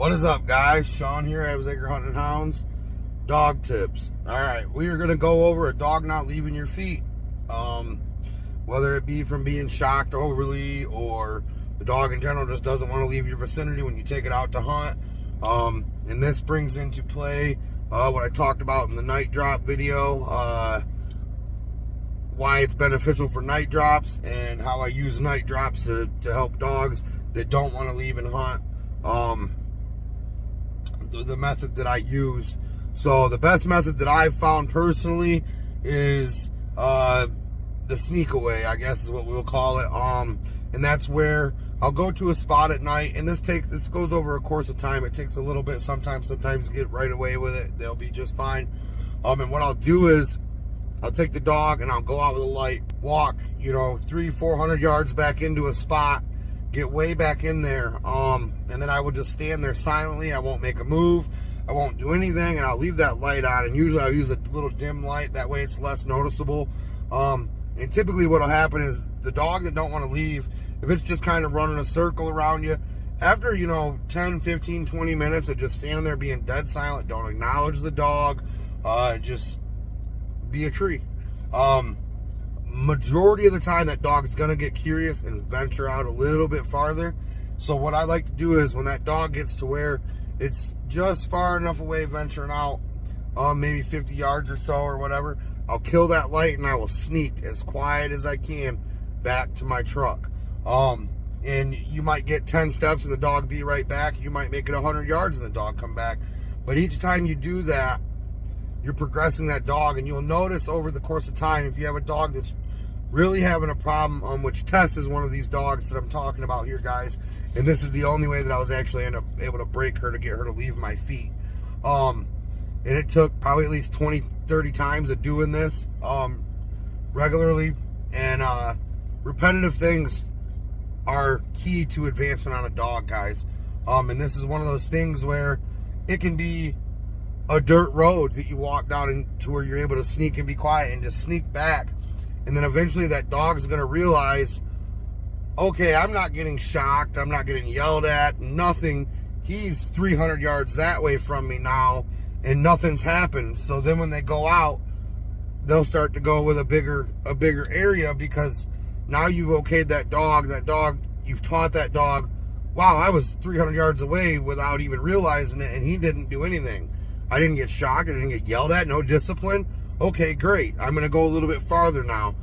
What is up, guys? Sean here, Absacre Hunting Hounds. Dog tips. Alright, we are going to go over a dog not leaving your feet. Whether it be from being shocked overly or the dog in general just doesn't want to leave your vicinity when you take it out to hunt. And this brings into play what I talked about in the night drop video. Why it's beneficial for night drops and how I use night drops to help dogs that don't want to leave and hunt. The method that I use. So the best method that I've found personally is the sneak away, I guess is what we'll call it. And that's where I'll go to a spot at night, and this goes over a course of time. It takes a little bit sometimes you get right away with it. They'll be just fine. And what I'll do is I'll take the dog and I'll go out with a light, walk, 300-400 yards back into a spot, get way back in there, and then I will just stand there silently. I won't make a move, I won't do anything, and I'll leave that light on. And usually I'll use a little dim light, that way it's less noticeable. And typically what'll happen is the dog that don't want to leave, if it's just kind of running a circle around you, after 10, 15, 20 minutes of just standing there being dead silent, don't acknowledge the dog, just be a tree. Majority of the time that dog is going to get curious and venture out a little bit farther. So what I like to do is when that dog gets to where it's just far enough away venturing out, maybe 50 yards or so or whatever, I'll kill that light and I will sneak as quiet as I can back to my truck. And you might get 10 steps and the dog be right back. You might make it 100 yards and the dog come back. But each time you do that, you're progressing that dog, and you'll notice over the course of time, if you have a dog that's really having a problem, which Tess is one of these dogs that I'm talking about here, guys, and this is the only way that I was actually able to break her to get her to leave my feet. And it took probably at least 20, 30 times of doing this regularly, and repetitive things are key to advancement on a dog, guys. And this is one of those things where it can be a dirt road that you walk down into where you're able to sneak and be quiet and just sneak back. And then eventually that dog is going to realize, okay, I'm not getting shocked, I'm not getting yelled at, nothing. He's 300 yards that way from me now, and nothing's happened. So then when they go out, they'll start to go with a bigger area, because now you've okayed that dog, you've taught that dog, wow, I was 300 yards away without even realizing it, and he didn't do anything. I didn't get shocked, I didn't get yelled at, no discipline. Okay, great. I'm going to go a little bit farther now.